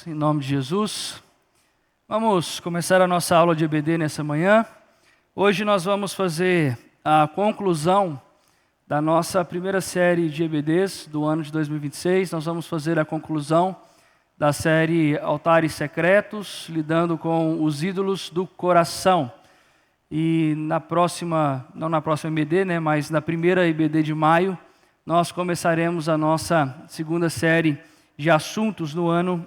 Em nome de Jesus, vamos começar a nossa aula de EBD nessa manhã. Hoje nós vamos fazer a conclusão da nossa primeira série de EBDs do ano de 2026. Nós vamos fazer a conclusão da série Altares Secretos, lidando com os ídolos do coração. E na próxima, não na próxima EBD, mas na primeira EBD de maio, nós começaremos a nossa segunda série de assuntos no ano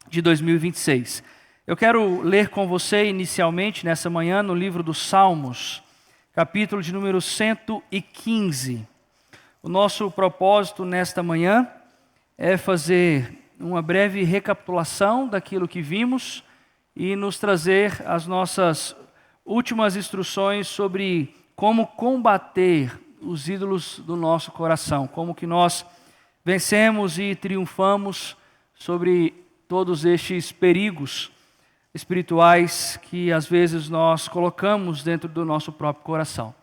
de 2026. Eu quero ler com você inicialmente nessa manhã no livro dos Salmos, capítulo de número 115. O nosso propósito nesta manhã é fazer uma breve recapitulação daquilo que vimos e nos trazer as nossas últimas instruções sobre como combater os ídolos do nosso coração, como que nós vencemos e triunfamos sobre todos estes perigos espirituais que às vezes nós colocamos dentro do nosso próprio coração.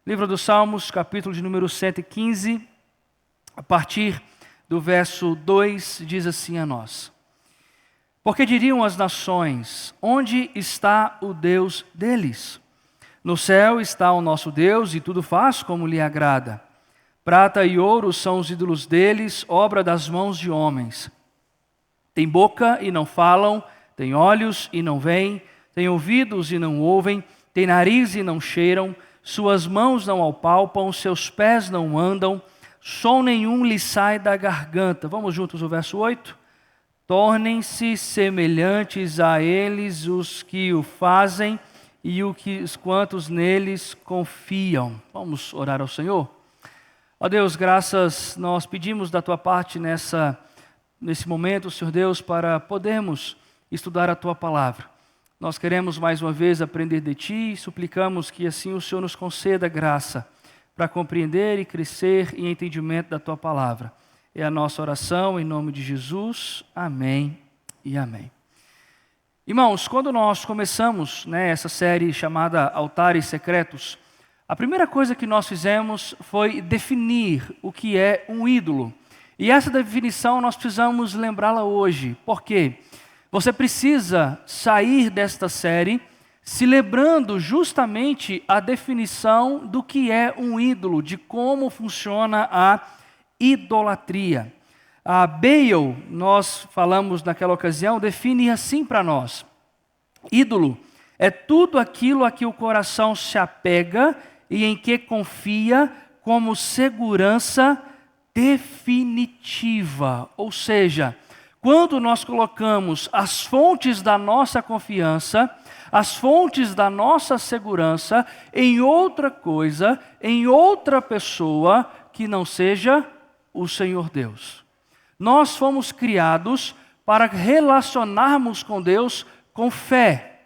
Livro dos Salmos, capítulo de número 115, a partir do verso 2, diz assim a nós: Porque diriam as nações, onde está o Deus deles? No céu está o nosso Deus e tudo faz como lhe agrada. Prata e ouro são os ídolos deles, obra das mãos de homens. Tem boca e não falam, tem olhos e não veem, tem ouvidos e não ouvem, tem nariz e não cheiram, suas mãos não apalpam, seus pés não andam, som nenhum lhe sai da garganta. Vamos juntos ao verso 8? Tornem-se semelhantes a eles os que o fazem e os quantos neles confiam. Vamos orar ao Senhor? Ó Deus, graças nós pedimos da Tua parte nesse momento, Senhor Deus, para podermos estudar a Tua palavra. Nós queremos mais uma vez aprender de Ti e suplicamos que assim o Senhor nos conceda graça para compreender e crescer em entendimento da Tua palavra. É a nossa oração em nome de Jesus. Amém e amém. Irmãos, quando nós começamos essa série chamada Altares Secretos, a primeira coisa que nós fizemos foi definir o que é um ídolo. E essa definição nós precisamos lembrá-la hoje. Por quê? Você precisa sair desta série se lembrando justamente a definição do que é um ídolo, de como funciona a idolatria. A Bale, nós falamos naquela ocasião, define assim para nós: ídolo é tudo aquilo a que o coração se apega e em que confia como segurança definitiva. Ou seja, quando nós colocamos as fontes da nossa confiança, as fontes da nossa segurança em outra coisa, em outra pessoa que não seja o Senhor Deus. Nós fomos criados para relacionarmos com Deus com fé,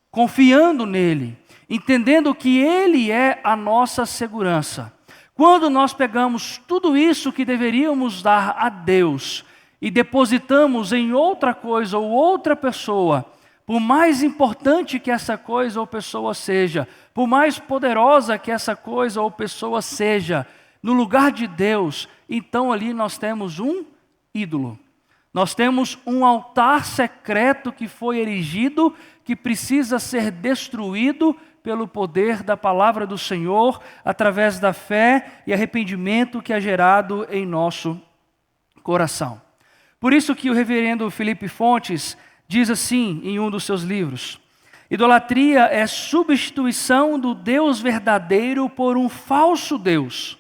confiando nele, entendendo que Ele é a nossa segurança. Quando nós pegamos tudo isso que deveríamos dar a Deus e depositamos em outra coisa ou outra pessoa, por mais importante que essa coisa ou pessoa seja, por mais poderosa que essa coisa ou pessoa seja, no lugar de Deus, então ali nós temos um ídolo. Nós temos um altar secreto que foi erigido, que precisa ser destruído pelo poder da palavra do Senhor, através da fé e arrependimento que é gerado em nosso coração. Por isso que o reverendo Felipe Fontes diz assim em um dos seus livros: idolatria é substituição do Deus verdadeiro por um falso Deus.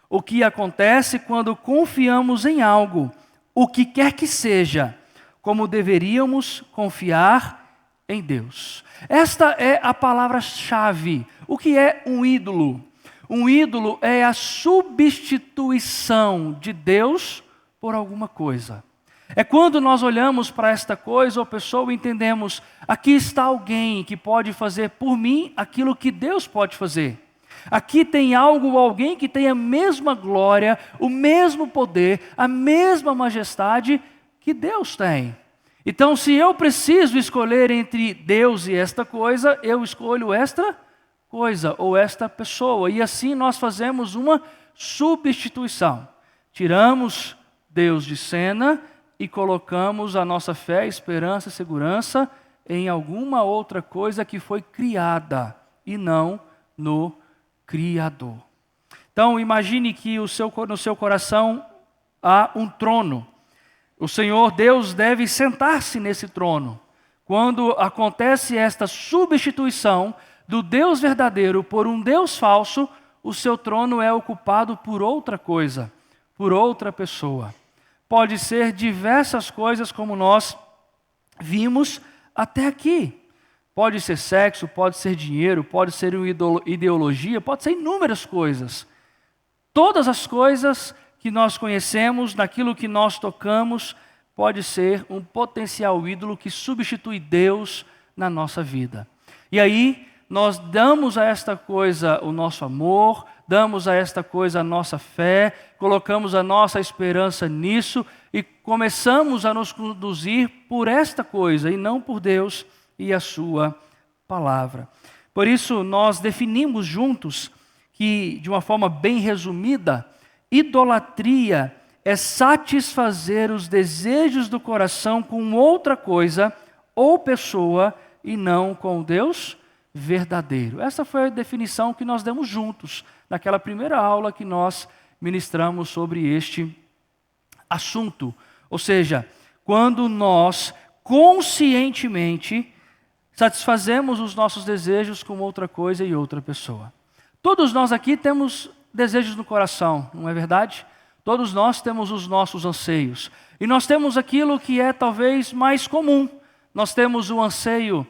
O que acontece quando confiamos em algo, o que quer que seja, como deveríamos confiar em Deus. Esta é a palavra-chave. O que é um ídolo? Um ídolo é a substituição de Deus por alguma coisa. É quando nós olhamos para esta coisa ou pessoa e entendemos: aqui está alguém que pode fazer por mim aquilo que Deus pode fazer. Aqui tem algo ou alguém que tem a mesma glória, o mesmo poder, a mesma majestade que Deus tem. Então, se eu preciso escolher entre Deus e esta coisa, eu escolho esta coisa ou esta pessoa. E assim nós fazemos uma substituição. Tiramos Deus de cena e colocamos a nossa fé, esperança e segurança em alguma outra coisa que foi criada e não no Criador. Então, imagine que no seu coração há um trono. O Senhor Deus deve sentar-se nesse trono. Quando acontece esta substituição do Deus verdadeiro por um Deus falso, o seu trono é ocupado por outra coisa, por outra pessoa. Pode ser diversas coisas como nós vimos até aqui. Pode ser sexo, pode ser dinheiro, pode ser uma ideologia, pode ser inúmeras coisas. Todas as coisas que nós conhecemos, naquilo que nós tocamos, pode ser um potencial ídolo que substitui Deus na nossa vida. E aí, nós damos a esta coisa o nosso amor, damos a esta coisa a nossa fé, colocamos a nossa esperança nisso e começamos a nos conduzir por esta coisa e não por Deus e a sua palavra. Por isso, nós definimos juntos que, de uma forma bem resumida, idolatria é satisfazer os desejos do coração com outra coisa ou pessoa e não com Deus verdadeiro. Essa foi a definição que nós demos juntos naquela primeira aula que nós ministramos sobre este assunto. Ou seja, quando nós conscientemente satisfazemos os nossos desejos com outra coisa e outra pessoa. Todos nós aqui temos desejos no coração, não é verdade? Todos nós temos os nossos anseios. E nós temos aquilo que é talvez mais comum. Nós temos o anseio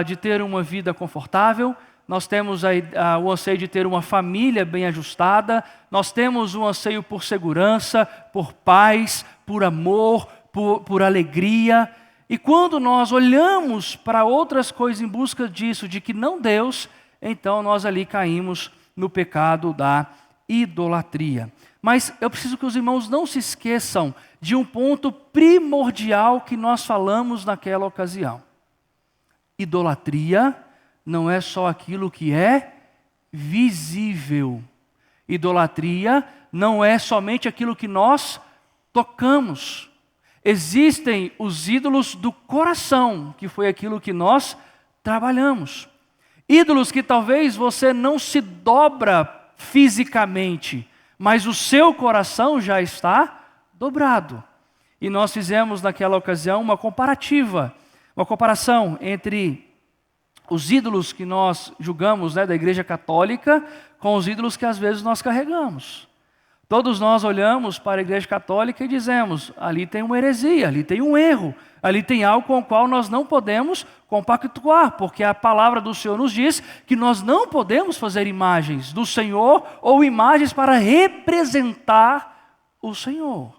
de ter uma vida confortável, nós temos o anseio de ter uma família bem ajustada, nós temos o anseio por segurança, por paz, por amor, por alegria. E quando nós olhamos para outras coisas em busca disso, de que não Deus, então nós ali caímos no pecado da idolatria. Mas eu preciso que os irmãos não se esqueçam de um ponto primordial que nós falamos naquela ocasião. Idolatria não é só aquilo que é visível. Idolatria não é somente aquilo que nós tocamos. Existem os ídolos do coração, que foi aquilo que nós trabalhamos. Ídolos que talvez você não se dobra fisicamente, mas o seu coração já está dobrado. E nós fizemos naquela ocasião uma comparação entre os ídolos que nós julgamos, da Igreja Católica com os ídolos que às vezes nós carregamos. Todos nós olhamos para a Igreja Católica e dizemos, ali tem uma heresia, ali tem um erro, ali tem algo com o qual nós não podemos compactuar, porque a palavra do Senhor nos diz que nós não podemos fazer imagens do Senhor ou imagens para representar o Senhor.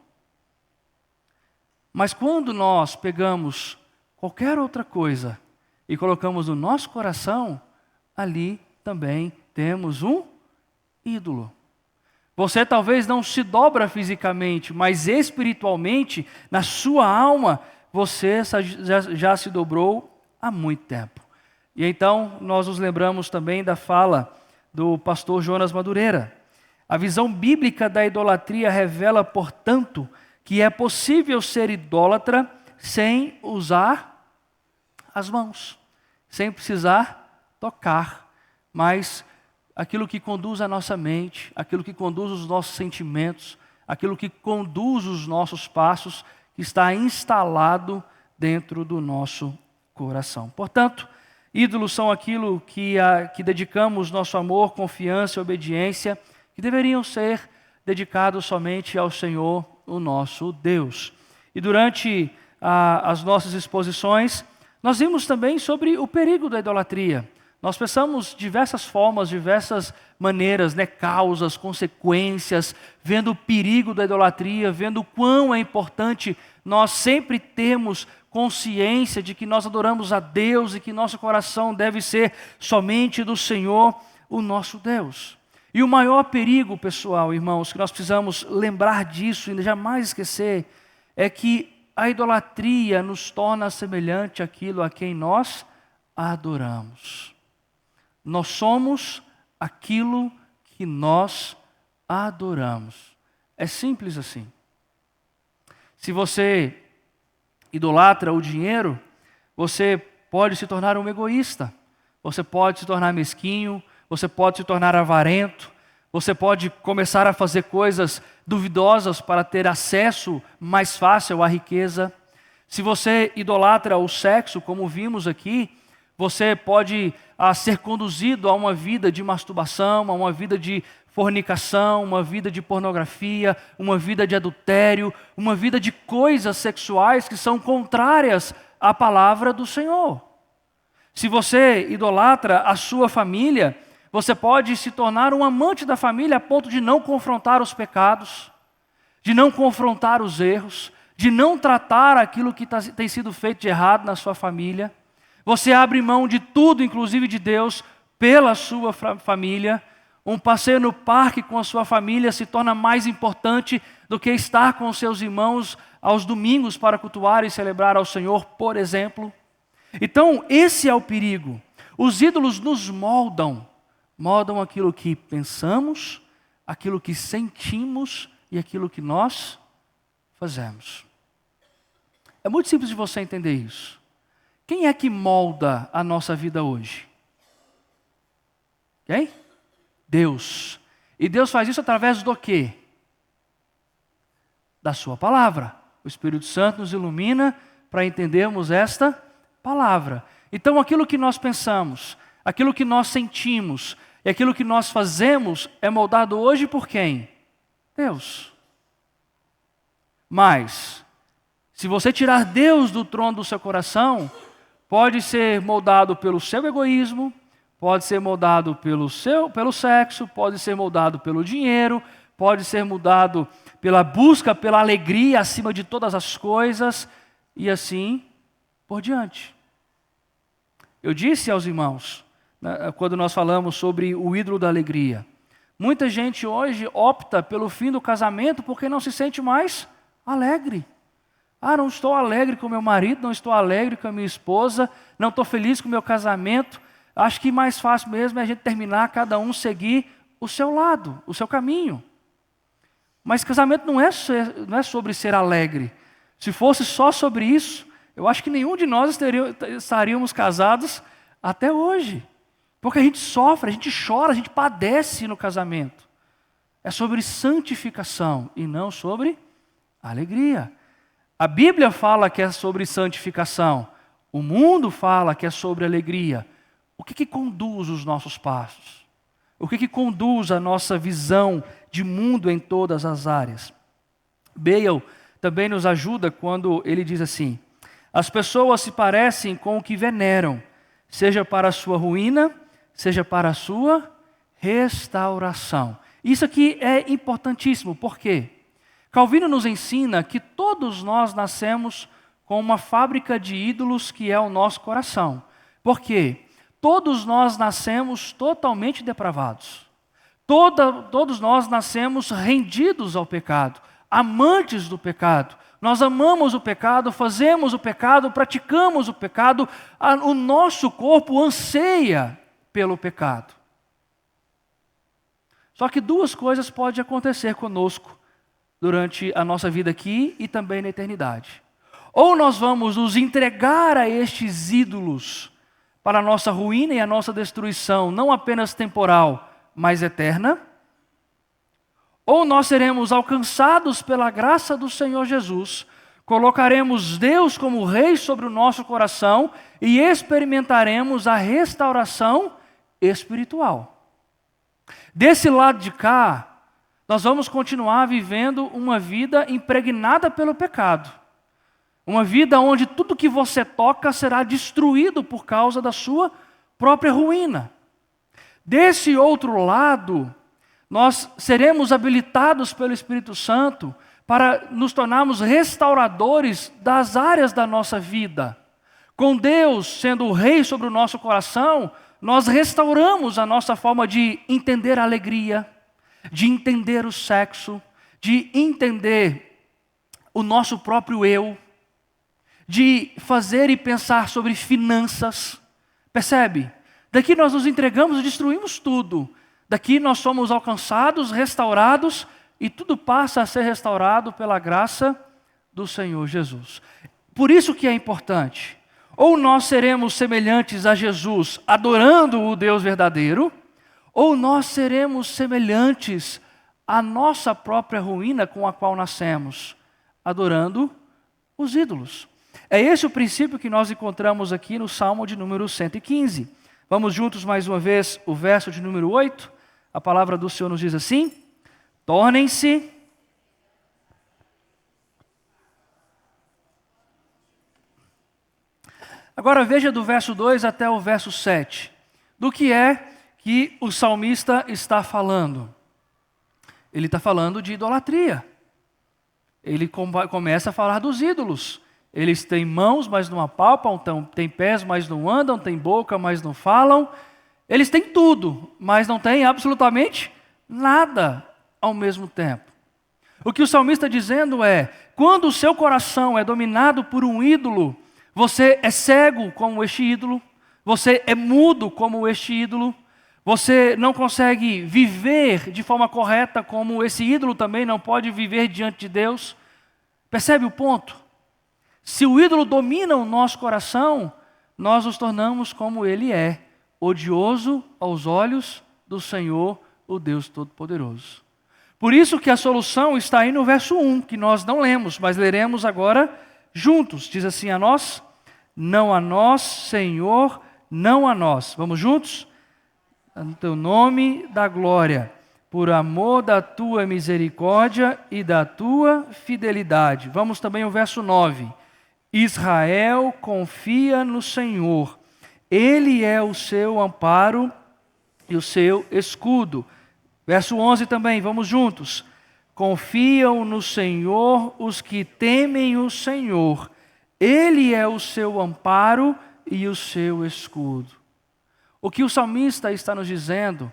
Mas quando nós pegamos qualquer outra coisa e colocamos no nosso coração, ali também temos um ídolo. Você talvez não se dobra fisicamente, mas espiritualmente, na sua alma, você já se dobrou há muito tempo. E então, nós nos lembramos também da fala do pastor Jonas Madureira. A visão bíblica da idolatria revela, portanto, que é possível ser idólatra sem usar as mãos, sem precisar tocar, mas aquilo que conduz a nossa mente, aquilo que conduz os nossos sentimentos, aquilo que conduz os nossos passos, que está instalado dentro do nosso coração. Portanto, ídolos são aquilo que dedicamos nosso amor, confiança e obediência, que deveriam ser dedicados somente ao Senhor, o nosso Deus. E durante as nossas exposições, nós vimos também sobre o perigo da idolatria. Nós pensamos diversas formas, diversas maneiras, causas, consequências, vendo o perigo da idolatria, vendo o quão é importante nós sempre termos consciência de que nós adoramos a Deus e que nosso coração deve ser somente do Senhor, o nosso Deus. E o maior perigo, pessoal, irmãos, que nós precisamos lembrar disso e jamais esquecer, é que a idolatria nos torna semelhante àquilo a quem nós adoramos. Nós somos aquilo que nós adoramos. É simples assim. Se você idolatra o dinheiro, você pode se tornar um egoísta, você pode se tornar mesquinho, você pode se tornar avarento, você pode começar a fazer coisas duvidosas para ter acesso mais fácil à riqueza. Se você idolatra o sexo, como vimos aqui, você pode ser conduzido a uma vida de masturbação, a uma vida de fornicação, uma vida de pornografia, uma vida de adultério, uma vida de coisas sexuais que são contrárias à palavra do Senhor. Se você idolatra a sua família, você pode se tornar um amante da família a ponto de não confrontar os pecados, de não confrontar os erros, de não tratar aquilo que tem sido feito de errado na sua família. Você abre mão de tudo, inclusive de Deus, pela sua família. Um passeio no parque com a sua família se torna mais importante do que estar com os seus irmãos aos domingos para cultuar e celebrar ao Senhor, por exemplo. Então, esse é o perigo. Os ídolos nos moldam aquilo que pensamos, aquilo que sentimos e aquilo que nós fazemos. É muito simples de você entender isso. Quem é que molda a nossa vida hoje? Quem? Deus. E Deus faz isso através do quê? Da sua palavra. O Espírito Santo nos ilumina para entendermos esta palavra. Então aquilo que nós pensamos, aquilo que nós sentimos e aquilo que nós fazemos é moldado hoje por quem? Deus. Mas, se você tirar Deus do trono do seu coração, pode ser moldado pelo seu egoísmo, pode ser moldado pelo sexo, pode ser moldado pelo dinheiro, pode ser moldado pela busca, pela alegria acima de todas as coisas, e assim por diante. Eu disse aos irmãos, quando nós falamos sobre o ídolo da alegria, muita gente hoje opta pelo fim do casamento porque não se sente mais alegre. Não estou alegre com meu marido, não estou alegre com a minha esposa, não estou feliz com o meu casamento. Acho que mais fácil mesmo é a gente terminar, cada um seguir o seu lado, o seu caminho. Mas casamento não é sobre ser alegre. Se fosse só sobre isso, eu acho que nenhum de nós estaríamos casados até hoje. Porque a gente sofre, a gente chora, a gente padece no casamento. É sobre santificação e não sobre alegria. A Bíblia fala que é sobre santificação. O mundo fala que é sobre alegria. O que conduz os nossos passos? O que conduz a nossa visão de mundo em todas as áreas? Bale também nos ajuda quando ele diz assim: as pessoas se parecem com o que veneram, seja para a sua ruína, seja para a sua restauração. Isso aqui é importantíssimo, por quê? Calvino nos ensina que todos nós nascemos com uma fábrica de ídolos que é o nosso coração. Por quê? Todos nós nascemos totalmente depravados. Todos nós nascemos rendidos ao pecado, amantes do pecado. Nós amamos o pecado, fazemos o pecado, praticamos o pecado. O nosso corpo anseia pelo pecado. Só que duas coisas podem acontecer conosco durante a nossa vida aqui e também na eternidade. Ou nós vamos nos entregar a estes ídolos para a nossa ruína e a nossa destruição, não apenas temporal, mas eterna. Ou nós seremos alcançados pela graça do Senhor Jesus, colocaremos Deus como Rei sobre o nosso coração e experimentaremos a restauração espiritual. Desse lado de cá, nós vamos continuar vivendo uma vida impregnada pelo pecado. Uma vida onde tudo que você toca será destruído por causa da sua própria ruína. Desse outro lado, nós seremos habilitados pelo Espírito Santo para nos tornarmos restauradores das áreas da nossa vida. Com Deus sendo o Rei sobre o nosso coração, nós restauramos a nossa forma de entender a alegria, de entender o sexo, de entender o nosso próprio eu, de fazer e pensar sobre finanças. Percebe? Daqui nós nos entregamos e destruímos tudo. Daqui nós somos alcançados, restaurados, e tudo passa a ser restaurado pela graça do Senhor Jesus. Por isso que é importante. Ou nós seremos semelhantes a Jesus, adorando o Deus verdadeiro, ou nós seremos semelhantes à nossa própria ruína com a qual nascemos, adorando os ídolos. É esse o princípio que nós encontramos aqui no Salmo de número 115. Vamos juntos mais uma vez, o verso de número 8. A palavra do Senhor nos diz assim: tornem-se Agora veja do verso 2 até o verso 7. Do que é que o salmista está falando? Ele está falando de idolatria. Ele começa a falar dos ídolos. Eles têm mãos, mas não apalpam, têm pés, mas não andam, têm boca, mas não falam. Eles têm tudo, mas não têm absolutamente nada ao mesmo tempo. O que o salmista está dizendo é: quando o seu coração é dominado por um ídolo, você é cego como este ídolo, você é mudo como este ídolo, você não consegue viver de forma correta como esse ídolo também não pode viver diante de Deus. Percebe o ponto? Se o ídolo domina o nosso coração, nós nos tornamos como ele é, odioso aos olhos do Senhor, o Deus Todo-Poderoso. Por isso que a solução está aí no verso 1, que nós não lemos, mas leremos agora juntos. Diz assim a nós: não a nós, Senhor, não a nós. Vamos juntos? No teu nome da glória, por amor da tua misericórdia e da tua fidelidade. Vamos também ao verso 9. Israel confia no Senhor, Ele é o seu amparo e o seu escudo. Verso 11 também, vamos juntos. Confiam no Senhor os que temem o Senhor, Ele é o seu amparo e o seu escudo. O que o salmista está nos dizendo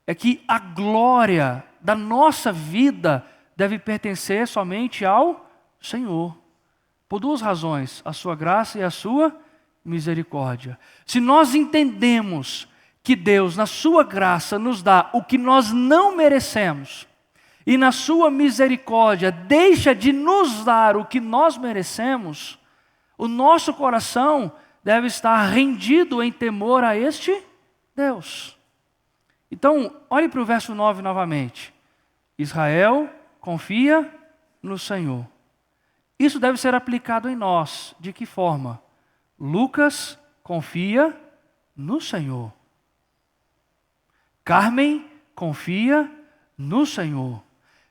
é que a glória da nossa vida deve pertencer somente ao Senhor. Por duas razões: a sua graça e a sua misericórdia. Se nós entendemos que Deus, na sua graça, nos dá o que nós não merecemos, e na sua misericórdia deixa de nos dar o que nós merecemos, o nosso coração deve estar rendido em temor a este Deus. Então, olhe para o verso 9 novamente. Israel confia no Senhor. Isso deve ser aplicado em nós. De que forma? Lucas confia no Senhor. Carmen confia no Senhor.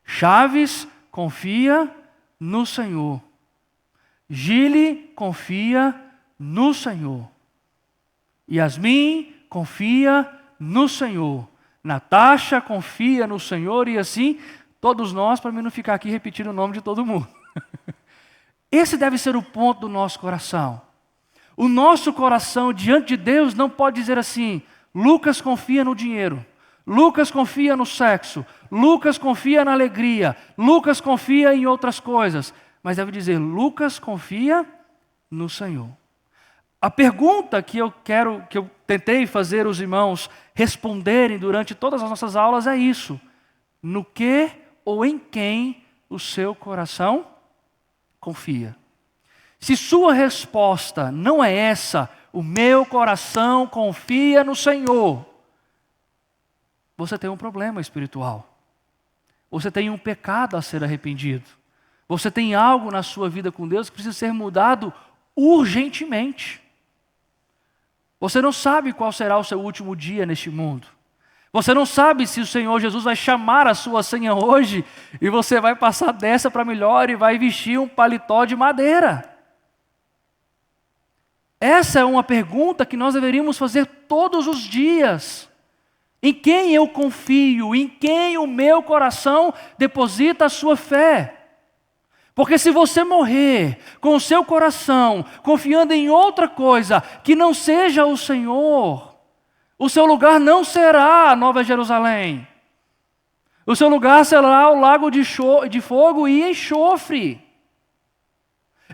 Chaves confia no Senhor. Gile confia no Senhor. Yasmin confia no Senhor. Natasha confia no Senhor, e assim todos nós, para mim não ficar aqui repetindo o nome de todo mundo. Esse deve ser o ponto do nosso coração. O nosso coração diante de Deus não pode dizer assim: Lucas confia no dinheiro, Lucas confia no sexo, Lucas confia na alegria, Lucas confia em outras coisas. Mas deve dizer: Lucas confia no Senhor. A pergunta que eu tentei fazer os irmãos responderem durante todas as nossas aulas é isso: no que ou em quem o seu coração confia? Se sua resposta não é essa, o meu coração confia no Senhor, você tem um problema espiritual. Você tem um pecado a ser arrependido. Você tem algo na sua vida com Deus que precisa ser mudado urgentemente. Você não sabe qual será o seu último dia neste mundo. Você não sabe se o Senhor Jesus vai chamar a sua senha hoje e você vai passar dessa para melhor e vai vestir um paletó de madeira. Essa é uma pergunta que nós deveríamos fazer todos os dias. Em quem eu confio? Em quem o meu coração deposita a sua fé? Porque se você morrer com o seu coração confiando em outra coisa que não seja o Senhor, o seu lugar não será a Nova Jerusalém. O seu lugar será o lago de fogo e enxofre.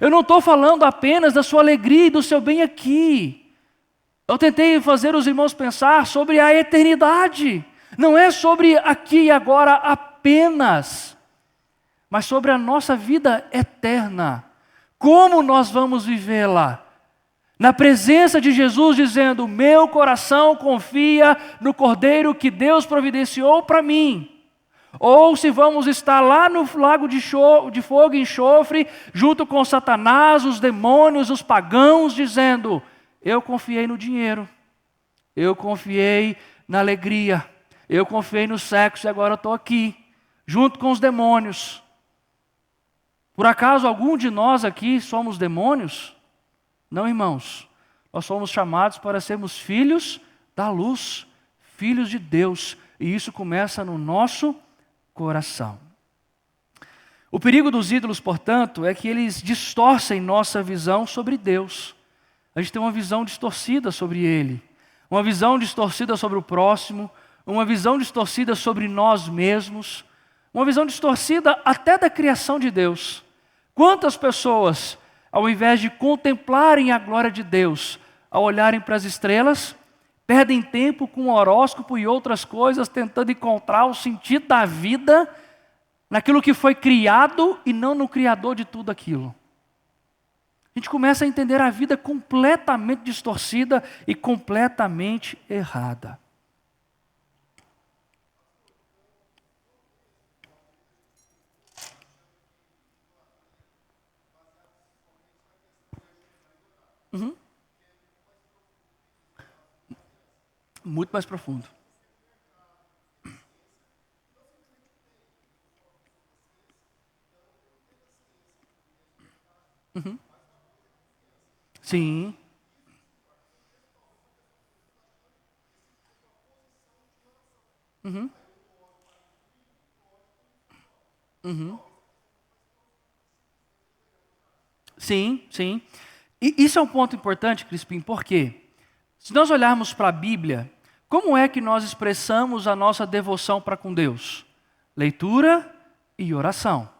Eu não estou falando apenas da sua alegria e do seu bem aqui. Eu tentei fazer os irmãos pensar sobre a eternidade. Não é sobre aqui e agora apenas, mas sobre a nossa vida eterna. Como nós vamos vivê-la? Na presença de Jesus dizendo, meu coração confia no Cordeiro que Deus providenciou para mim. Ou se vamos estar lá no lago de fogo e enxofre, junto com Satanás, os demônios, os pagãos, dizendo, eu confiei no dinheiro, eu confiei na alegria, eu confiei no sexo e agora estou aqui, junto com os demônios. Por acaso algum de nós aqui somos demônios? Não, irmãos, nós somos chamados para sermos filhos da luz, filhos de Deus, e isso começa no nosso coração. O perigo dos ídolos, portanto, é que eles distorcem nossa visão sobre Deus. A gente tem uma visão distorcida sobre Ele, uma visão distorcida sobre o próximo, uma visão distorcida sobre nós mesmos, uma visão distorcida até da criação de Deus. Quantas pessoas, ao invés de contemplarem a glória de Deus, ao olharem para as estrelas, perdem tempo com o horóscopo e outras coisas, tentando encontrar o sentido da vida naquilo que foi criado e não no Criador de tudo aquilo. A gente começa a entender a vida completamente distorcida e completamente errada. Uhum. Muito mais profundo. Uhum. Sim. Uhum. Uhum. Sim, sim. E isso é um ponto importante, Crispim, porque se nós olharmos para a Bíblia, como é que nós expressamos a nossa devoção para com Deus? Leitura e oração.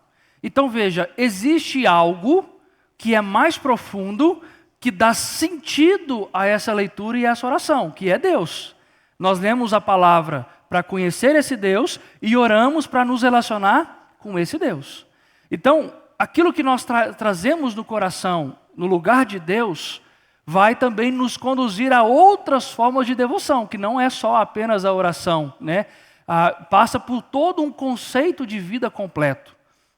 Então veja, existe algo que é mais profundo, que dá sentido a essa leitura e a essa oração, que é Deus. Nós lemos a palavra para conhecer esse Deus e oramos para nos relacionar com esse Deus. Então, aquilo que nós trazemos no coração, no lugar de Deus, vai também nos conduzir a outras formas de devoção, que não é só apenas a oração, né? Passa por todo um conceito de vida completo,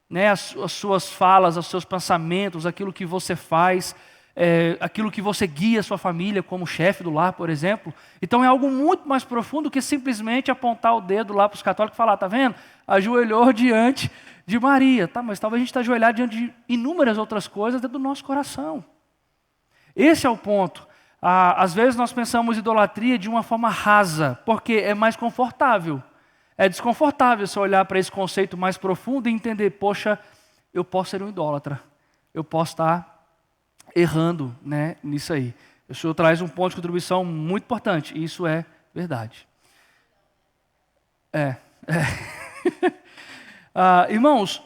né? As suas falas, os seus pensamentos, aquilo que você faz, aquilo que você guia a sua família como chefe do lar, por exemplo. Então é algo muito mais profundo que simplesmente apontar o dedo lá para os católicos e falar, tá vendo? Ajoelhou diante de Maria, tá? Mas talvez a gente está ajoelhado diante de inúmeras outras coisas dentro do nosso coração. Esse é o ponto. Às vezes nós pensamos idolatria de uma forma rasa, porque é mais confortável. É desconfortável você olhar para esse conceito mais profundo e entender, poxa, eu posso ser um idólatra, eu posso estar errando, né, nisso aí. O senhor traz um ponto de contribuição muito importante, e isso é verdade. Irmãos,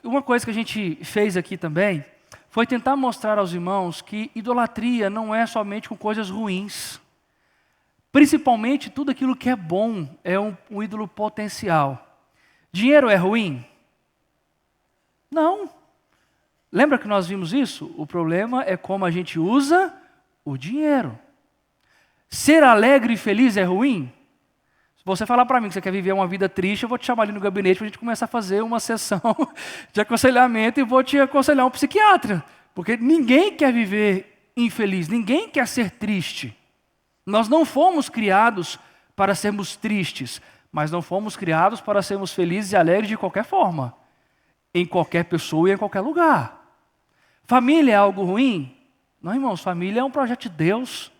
uma coisa que a gente fez aqui também, foi tentar mostrar aos irmãos que idolatria não é somente com coisas ruins. Principalmente tudo aquilo que é bom é um ídolo potencial. Dinheiro é ruim? Não. Lembra que nós vimos isso? O problema é como a gente usa o dinheiro. Ser alegre e feliz é ruim? Se você falar para mim que você quer viver uma vida triste, eu vou te chamar ali no gabinete para a gente começar a fazer uma sessão de aconselhamento e vou te aconselhar um psiquiatra. Porque ninguém quer viver infeliz, ninguém quer ser triste. Nós não fomos criados para sermos tristes, mas não fomos criados para sermos felizes e alegres de qualquer forma, em qualquer pessoa e em qualquer lugar. Família é algo ruim? Não, irmãos, família é um projeto de Deus,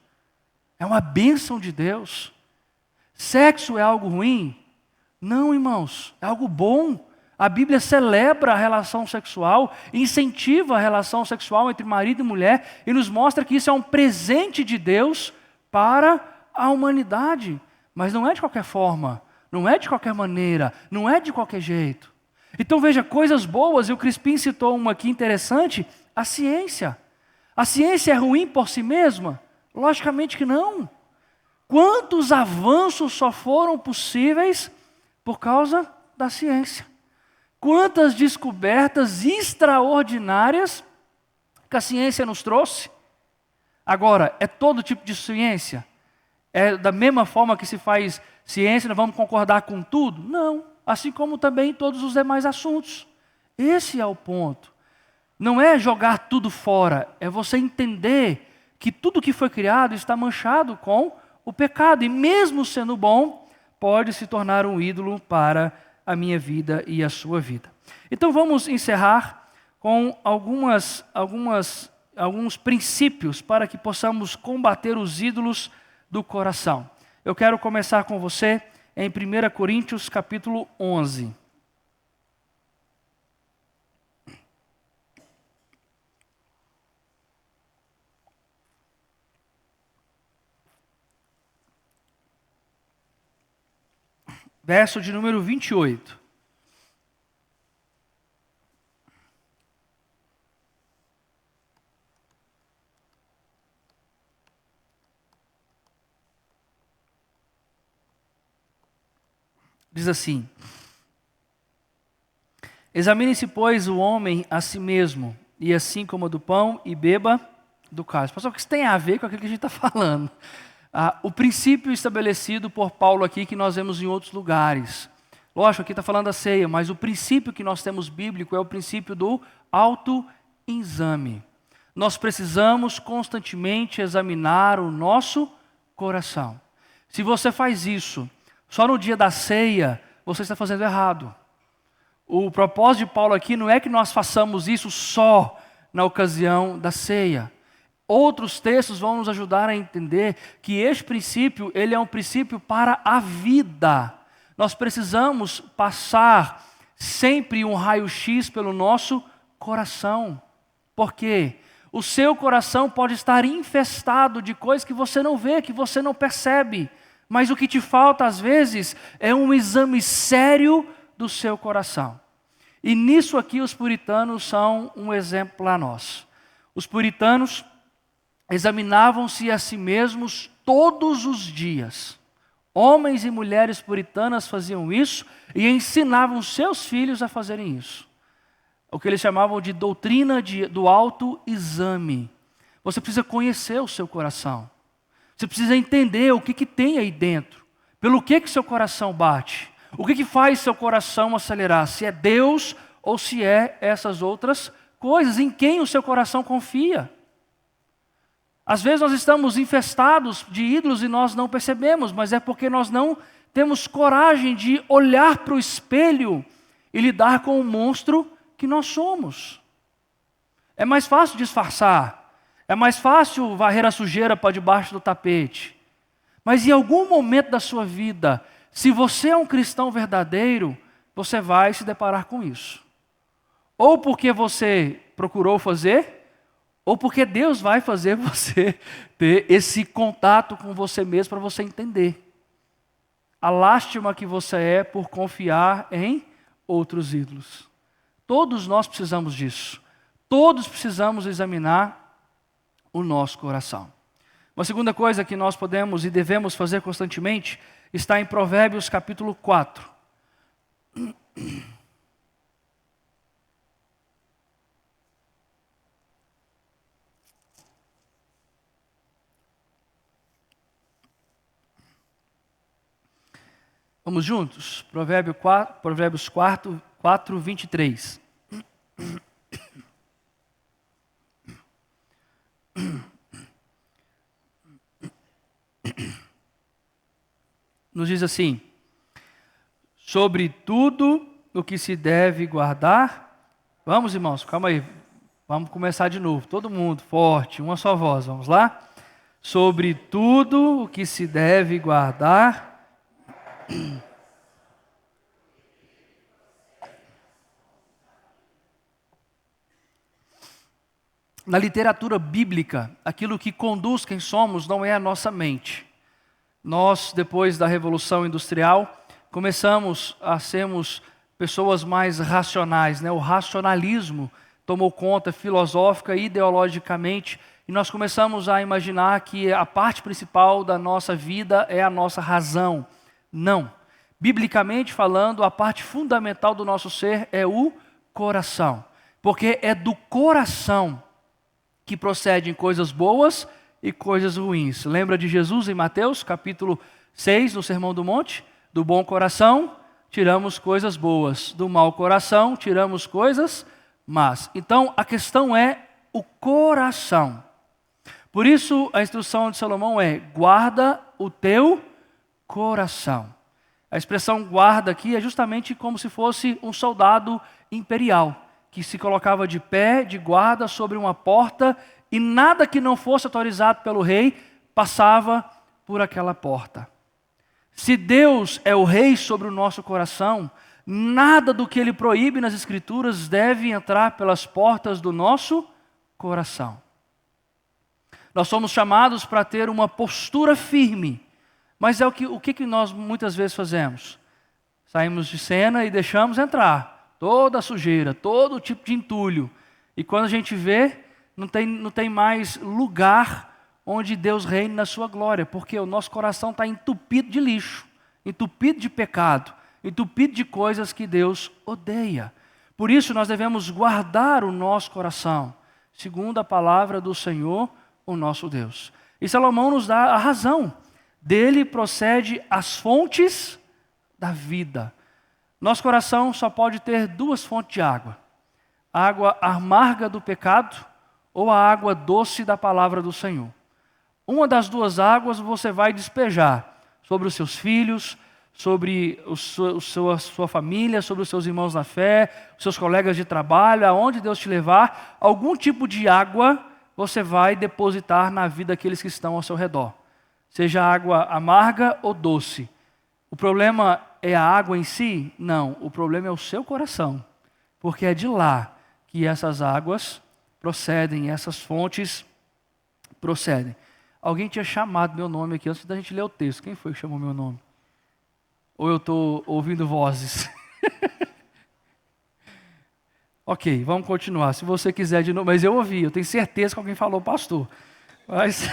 é uma bênção de Deus. Sexo é algo ruim? Não, irmãos, é algo bom. A Bíblia celebra a relação sexual, incentiva a relação sexual entre marido e mulher e nos mostra que isso é um presente de Deus para a humanidade. Mas não é de qualquer forma, não é de qualquer maneira, não é de qualquer jeito. Então veja, coisas boas, e o Crispim citou uma aqui interessante, a ciência. A ciência é ruim por si mesma? Logicamente que não. Quantos avanços só foram possíveis por causa da ciência? Quantas descobertas extraordinárias que a ciência nos trouxe. Agora, é todo tipo de ciência? É da mesma forma que se faz ciência, nós vamos concordar com tudo? Não. Assim como também todos os demais assuntos. Esse é o ponto. Não é jogar tudo fora, é você entender que tudo que foi criado está manchado com o pecado. E mesmo sendo bom, pode se tornar um ídolo para a minha vida e a sua vida. Então vamos encerrar com alguns princípios para que possamos combater os ídolos do coração. Eu quero começar com você em 1 Coríntios capítulo 11. Verso de número 28. Diz assim: examine-se, pois, o homem a si mesmo, e assim coma do pão e beba do cálice. Pastor, o que isso tem a ver com aquilo que a gente está falando? O princípio estabelecido por Paulo aqui, que nós vemos em outros lugares. Lógico, aqui está falando da ceia, mas o princípio que nós temos bíblico é o princípio do autoexame. Nós precisamos constantemente examinar o nosso coração. Se você faz isso só no dia da ceia, você está fazendo errado. O propósito de Paulo aqui não é que nós façamos isso só na ocasião da ceia. Outros textos vão nos ajudar a entender que este princípio, ele é um princípio para a vida. Nós precisamos passar sempre um raio-x pelo nosso coração. Por quê? O seu coração pode estar infestado de coisas que você não vê, que você não percebe. Mas o que te falta, às vezes, é um exame sério do seu coração. E nisso aqui os puritanos são um exemplo para nós. Os puritanos examinavam-se a si mesmos todos os dias. Homens e mulheres puritanas faziam isso e ensinavam seus filhos a fazerem isso. O que eles chamavam de doutrina do autoexame. Você precisa conhecer o seu coração. Você precisa entender o que tem aí dentro. Pelo que seu coração bate. O que faz seu coração acelerar. Se é Deus ou se é essas outras coisas. Em quem o seu coração confia. Às vezes nós estamos infestados de ídolos e nós não percebemos, mas é porque nós não temos coragem de olhar para o espelho e lidar com o monstro que nós somos. É mais fácil disfarçar, é mais fácil varrer a sujeira para debaixo do tapete. Mas em algum momento da sua vida, se você é um cristão verdadeiro, você vai se deparar com isso. Ou porque você procurou fazer, ou porque Deus vai fazer você ter esse contato com você mesmo para você entender a lástima que você é por confiar em outros ídolos. Todos nós precisamos disso. Todos precisamos examinar o nosso coração. Uma segunda coisa que nós podemos e devemos fazer constantemente está em Provérbios capítulo 4. Vamos juntos? Provérbios 4, 23. Nos diz assim: sobre tudo o que se deve guardar. Vamos, irmãos, calma aí. Vamos começar de novo. Todo mundo, forte, uma só voz. Vamos lá? Sobre tudo o que se deve guardar. Na literatura bíblica, aquilo que conduz quem somos não é a nossa mente. Nós, depois da Revolução Industrial, começamos a sermos pessoas mais racionais, né? O racionalismo tomou conta filosófica e ideologicamente, e nós começamos a imaginar que a parte principal da nossa vida é a nossa razão. Não. biblicamente falando, a parte fundamental do nosso ser é o coração. Porque é do coração que procedem coisas boas e coisas ruins. Lembra de Jesus em Mateus, capítulo 6, no Sermão do Monte? Do bom coração, tiramos coisas boas. Do mau coração, tiramos coisas más. Então, a questão é o coração. Por isso, a instrução de Salomão é: guarda o teu coração. A expressão guarda aqui é justamente como se fosse um soldado imperial, que se colocava de pé, de guarda, sobre uma porta, e nada que não fosse autorizado pelo rei passava por aquela porta. Se Deus é o rei sobre o nosso coração, nada do que Ele proíbe nas Escrituras deve entrar pelas portas do nosso coração. Nós somos chamados para ter uma postura firme, mas é o que nós muitas vezes fazemos? Saímos de cena e deixamos entrar toda a sujeira, todo tipo de entulho. E quando a gente vê, não tem mais lugar onde Deus reine na sua glória, porque o nosso coração está entupido de lixo, entupido de pecado, entupido de coisas que Deus odeia. Por isso nós devemos guardar o nosso coração, segundo a palavra do Senhor, o nosso Deus. E Salomão nos dá a razão. Dele procede as fontes da vida. Nosso coração só pode ter duas fontes de água: a água amarga do pecado ou a água doce da palavra do Senhor. Uma das duas águas você vai despejar sobre os seus filhos, sobre sua família, sobre os seus irmãos na fé, os seus colegas de trabalho, aonde Deus te levar. Algum tipo de água você vai depositar na vida daqueles que estão ao seu redor. Seja água amarga ou doce. O problema é a água em si? Não, o problema é o seu coração. Porque é de lá que essas águas procedem, essas fontes procedem. Alguém tinha chamado meu nome aqui antes da gente ler o texto. Quem foi que chamou meu nome? Ou eu estou ouvindo vozes? Ok, vamos continuar. Se você quiser de novo, mas eu ouvi, eu tenho certeza que alguém falou pastor. Mas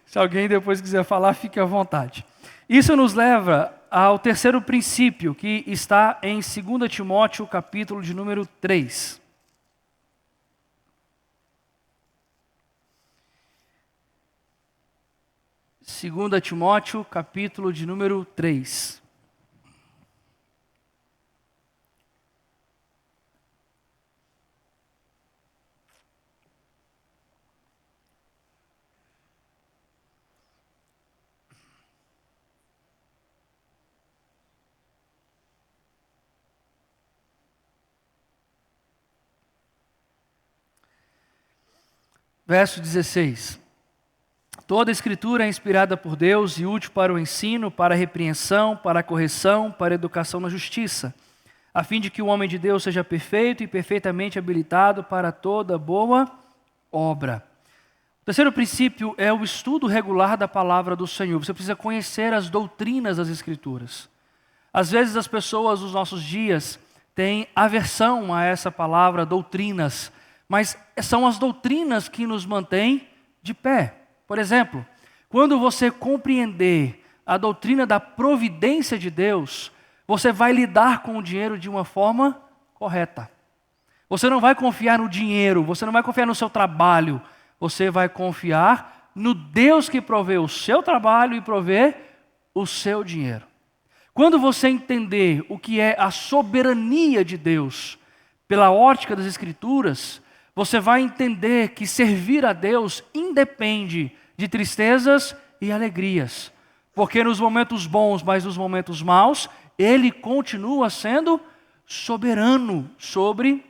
se alguém depois quiser falar, fique à vontade. Isso nos leva ao terceiro princípio, que está em 2 Timóteo, capítulo de número 3. Segunda Timóteo, capítulo de número 3. Verso 16. Toda a Escritura é inspirada por Deus e útil para o ensino, para a repreensão, para a correção, para a educação na justiça, a fim de que o homem de Deus seja perfeito e perfeitamente habilitado para toda boa obra. O terceiro princípio é o estudo regular da palavra do Senhor. Você precisa conhecer as doutrinas das Escrituras. Às vezes as pessoas nos nossos dias têm aversão a essa palavra, doutrinas, mas são as doutrinas que nos mantêm de pé. Por exemplo, quando você compreender a doutrina da providência de Deus, você vai lidar com o dinheiro de uma forma correta. Você não vai confiar no dinheiro, você não vai confiar no seu trabalho, você vai confiar no Deus que provê o seu trabalho e provê o seu dinheiro. Quando você entender o que é a soberania de Deus, pela ótica das Escrituras, você vai entender que servir a Deus independe de tristezas e alegrias. Porque nos momentos bons, mas nos momentos maus, Ele continua sendo soberano sobre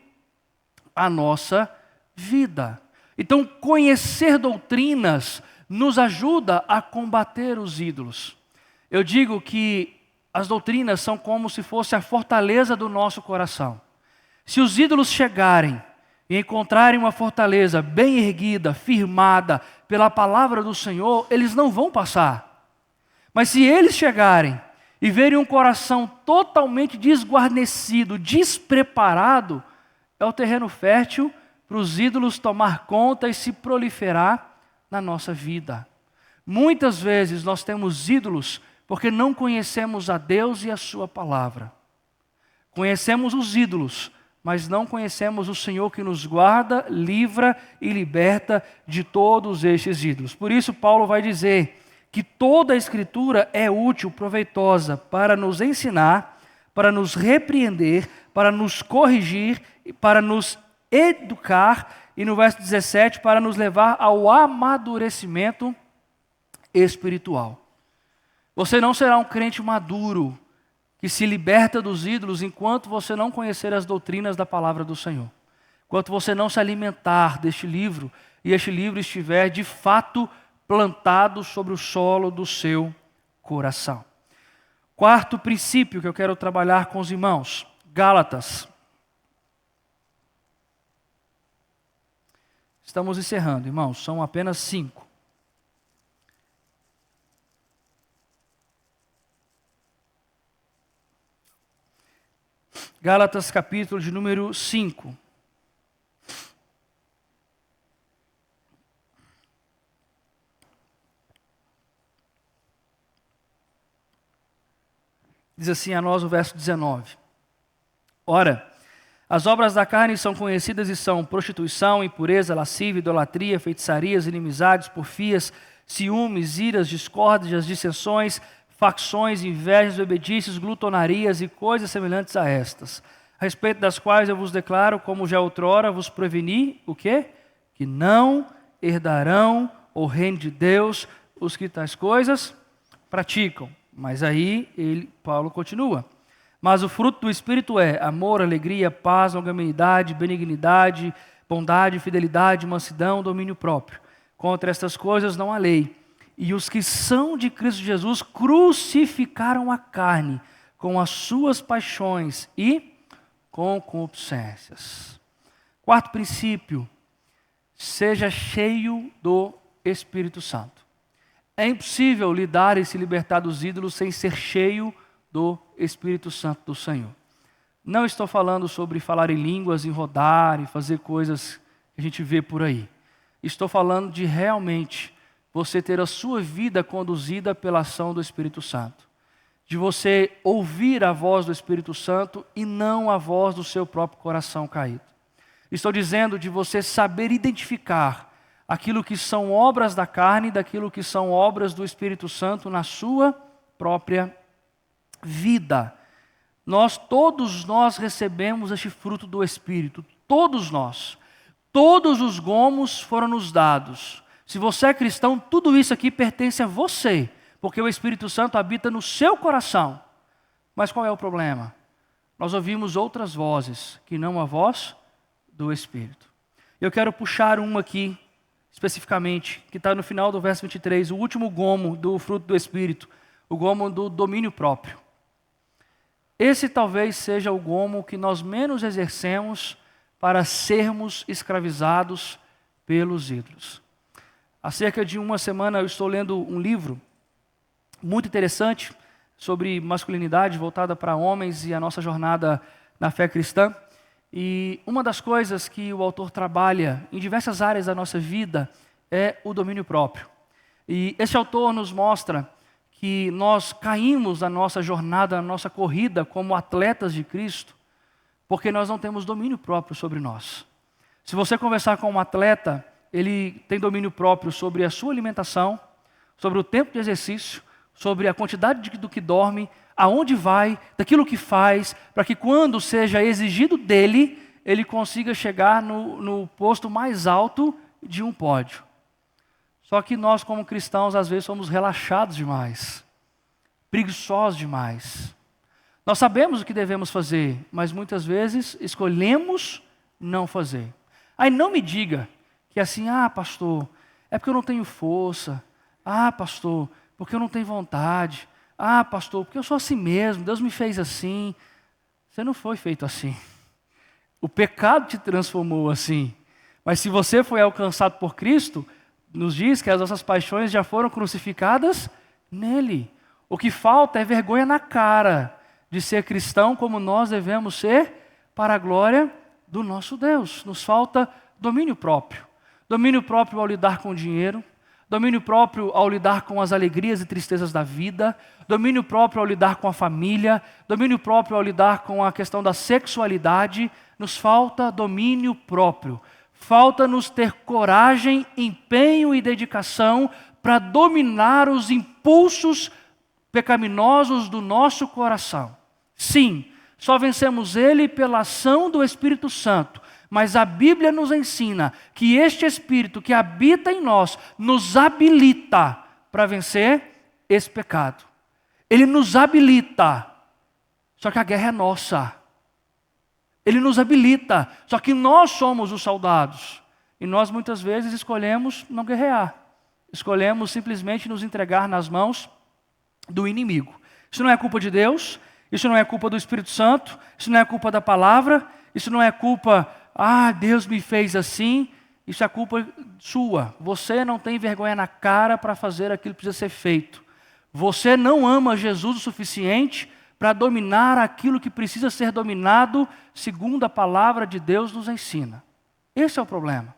a nossa vida. Então, conhecer doutrinas nos ajuda a combater os ídolos. Eu digo que as doutrinas são como se fosse a fortaleza do nosso coração. Se os ídolos chegarem e encontrarem uma fortaleza bem erguida, firmada pela palavra do Senhor, eles não vão passar. Mas se eles chegarem e verem um coração totalmente desguarnecido, despreparado, é o terreno fértil para os ídolos tomar conta e se proliferar na nossa vida. Muitas vezes nós temos ídolos porque não conhecemos a Deus e a sua palavra. Conhecemos os ídolos, mas não conhecemos o Senhor que nos guarda, livra e liberta de todos estes ídolos. Por isso Paulo vai dizer que toda a Escritura é útil, proveitosa para nos ensinar, para nos repreender, para nos corrigir, para nos educar, e no verso 17, para nos levar ao amadurecimento espiritual. Você não será um crente maduro que se liberta dos ídolos enquanto você não conhecer as doutrinas da palavra do Senhor. Enquanto você não se alimentar deste livro e este livro estiver de fato plantado sobre o solo do seu coração. Quarto princípio que eu quero trabalhar com os irmãos, Gálatas. Estamos encerrando, irmãos, são apenas 5. Gálatas capítulo de número 5. Diz assim a nós o verso 19. Ora, as obras da carne são conhecidas e são prostituição, impureza, lascívia, idolatria, feitiçarias, inimizades, porfias, ciúmes, iras, discórdias, dissensões, facções, invejas, bebedices, glutonarias e coisas semelhantes a estas, a respeito das quais eu vos declaro, como já outrora vos preveni, o quê? Que não herdarão o reino de Deus os que tais coisas praticam. Mas aí Paulo continua. Mas o fruto do Espírito é amor, alegria, paz, longanimidade, benignidade, bondade, fidelidade, mansidão, domínio próprio. Contra estas coisas não há lei. E os que são de Cristo Jesus crucificaram a carne com as suas paixões e concupiscências. Quarto princípio, seja cheio do Espírito Santo. É impossível lidar e se libertar dos ídolos sem ser cheio do Espírito Santo do Senhor. Não estou falando sobre falar em línguas, rodar e fazer coisas que a gente vê por aí. Estou falando de realmente você ter a sua vida conduzida pela ação do Espírito Santo. De você ouvir a voz do Espírito Santo e não a voz do seu próprio coração caído. Estou dizendo de você saber identificar aquilo que são obras da carne daquilo que são obras do Espírito Santo na sua própria vida. Todos nós recebemos este fruto do Espírito, todos nós. Todos os gomos foram nos dados. Se você é cristão, tudo isso aqui pertence a você, porque o Espírito Santo habita no seu coração. Mas qual é o problema? Nós ouvimos outras vozes, que não a voz do Espírito. Eu quero puxar uma aqui, especificamente, que está no final do verso 23, o último gomo do fruto do Espírito, o gomo do domínio próprio. Esse talvez seja o gomo que nós menos exercemos para sermos escravizados pelos ídolos. Há cerca de uma semana eu estou lendo um livro muito interessante sobre masculinidade voltada para homens e a nossa jornada na fé cristã. E uma das coisas que o autor trabalha em diversas áreas da nossa vida é o domínio próprio. E esse autor nos mostra que nós caímos na nossa jornada, na nossa corrida como atletas de Cristo, porque nós não temos domínio próprio sobre nós. Se você conversar com um atleta, ele tem domínio próprio sobre a sua alimentação, sobre o tempo de exercício, sobre a quantidade do que dorme, aonde vai, daquilo que faz, para que quando seja exigido dele, ele consiga chegar no posto mais alto de um pódio. Só que nós, como cristãos, às vezes somos relaxados demais, preguiçosos demais. Nós sabemos o que devemos fazer, mas muitas vezes escolhemos não fazer. Aí não me diga que assim, pastor, é porque eu não tenho força. Pastor, porque eu não tenho vontade. Pastor, porque eu sou assim mesmo, Deus me fez assim. Você não foi feito assim. O pecado te transformou assim. Mas se você foi alcançado por Cristo, nos diz que as nossas paixões já foram crucificadas nele. O que falta é vergonha na cara de ser cristão como nós devemos ser para a glória do nosso Deus. Nos falta domínio próprio. Domínio próprio ao lidar com o dinheiro, domínio próprio ao lidar com as alegrias e tristezas da vida, domínio próprio ao lidar com a família, domínio próprio ao lidar com a questão da sexualidade. Nos falta domínio próprio. Falta-nos ter coragem, empenho e dedicação para dominar os impulsos pecaminosos do nosso coração. Sim, só vencemos ele pela ação do Espírito Santo. Mas a Bíblia nos ensina que este Espírito que habita em nós nos habilita para vencer esse pecado. Ele nos habilita, só que a guerra é nossa. Ele nos habilita, só que nós somos os soldados. E nós muitas vezes escolhemos não guerrear. Escolhemos simplesmente nos entregar nas mãos do inimigo. Isso não é culpa de Deus, isso não é culpa do Espírito Santo, isso não é culpa da palavra, isso não é culpa, Deus me fez assim, isso é culpa sua. Você não tem vergonha na cara para fazer aquilo que precisa ser feito. Você não ama Jesus o suficiente para dominar aquilo que precisa ser dominado, segundo a palavra de Deus nos ensina. Esse é o problema.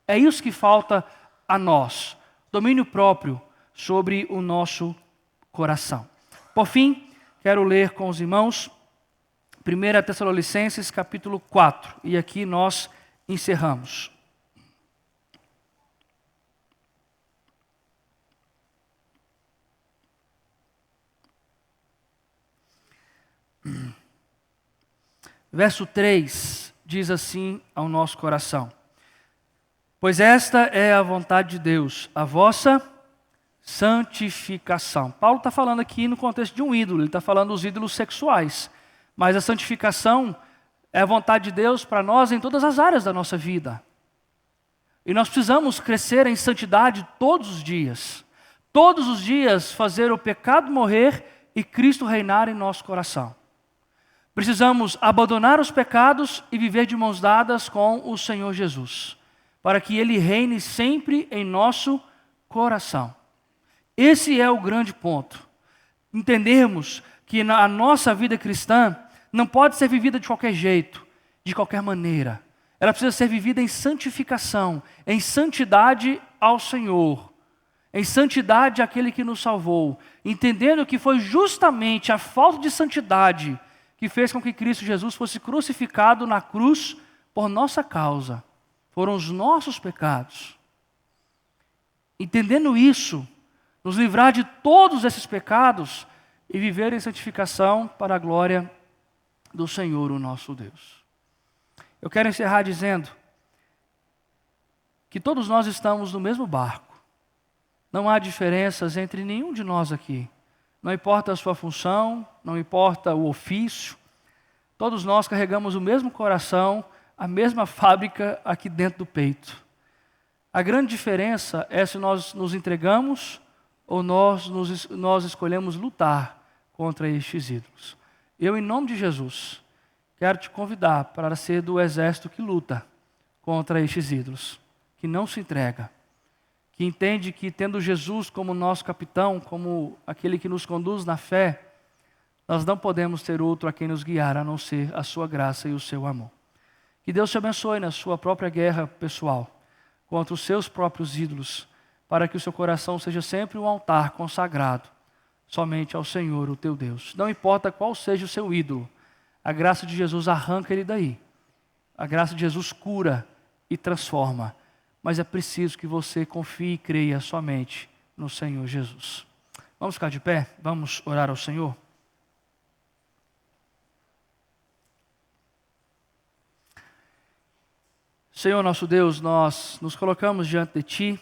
É isso que falta a nós. Domínio próprio sobre o nosso coração. Por fim, quero ler com os irmãos 1 Tessalonicenses capítulo 4. E aqui nós encerramos. Verso 3 diz assim ao nosso coração: pois esta é a vontade de Deus, a vossa santificação. Paulo está falando aqui no contexto de um ídolo, ele está falando dos ídolos sexuais. Mas a santificação é a vontade de Deus para nós em todas as áreas da nossa vida. E nós precisamos crescer em santidade todos os dias. Todos os dias fazer o pecado morrer e Cristo reinar em nosso coração. Precisamos abandonar os pecados e viver de mãos dadas com o Senhor Jesus, para que Ele reine sempre em nosso coração. Esse é o grande ponto. Entendermos que a nossa vida cristã não pode ser vivida de qualquer jeito, de qualquer maneira. Ela precisa ser vivida em santificação, em santidade ao Senhor, em santidade àquele que nos salvou, entendendo que foi justamente a falta de santidade que fez com que Cristo Jesus fosse crucificado na cruz por nossa causa. Foram os nossos pecados. Entendendo isso, nos livrar de todos esses pecados e viver em santificação para a glória do Senhor, o nosso Deus. Eu quero encerrar dizendo que todos nós estamos no mesmo barco. Não há diferenças entre nenhum de nós aqui. Não importa a sua função, não importa o ofício, todos nós carregamos o mesmo coração, a mesma fábrica aqui dentro do peito. A grande diferença é se nós nos entregamos ou nós escolhemos lutar contra estes ídolos. Eu, em nome de Jesus, quero te convidar para ser do exército que luta contra estes ídolos, que não se entrega, que entende que tendo Jesus como nosso capitão, como aquele que nos conduz na fé, nós não podemos ter outro a quem nos guiar, a não ser a sua graça e o seu amor. Que Deus te abençoe na sua própria guerra pessoal, contra os seus próprios ídolos, para que o seu coração seja sempre um altar consagrado somente ao Senhor, o teu Deus. Não importa qual seja o seu ídolo, a graça de Jesus arranca ele daí. A graça de Jesus cura e transforma. Mas é preciso que você confie e creia somente no Senhor Jesus. Vamos ficar de pé? Vamos orar ao Senhor? Senhor nosso Deus, nós nos colocamos diante de Ti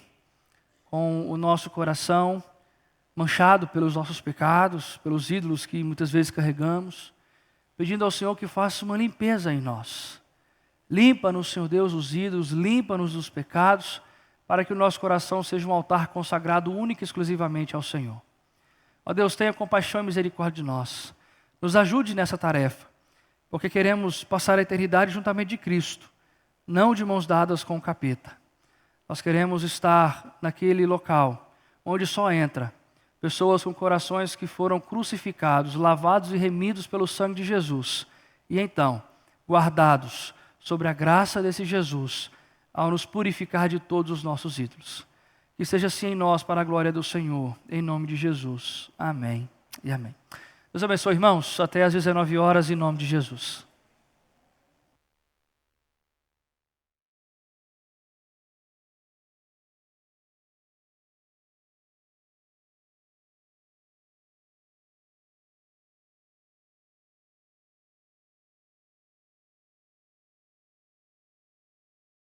com o nosso coração manchado pelos nossos pecados, pelos ídolos que muitas vezes carregamos, pedindo ao Senhor que faça uma limpeza em nós. Limpa-nos, Senhor Deus, os ídolos, limpa-nos dos pecados, para que o nosso coração seja um altar consagrado único e exclusivamente ao Senhor. Ó Deus, tenha compaixão e misericórdia de nós. Nos ajude nessa tarefa, porque queremos passar a eternidade juntamente de Cristo, não de mãos dadas com o capeta. Nós queremos estar naquele local onde só entra pessoas com corações que foram crucificados, lavados e remidos pelo sangue de Jesus. E então, guardados sobre a graça desse Jesus, ao nos purificar de todos os nossos ídolos. Que seja assim em nós, para a glória do Senhor. Em nome de Jesus. Amém e amém. Deus abençoe, irmãos. Até às 19 horas, em nome de Jesus.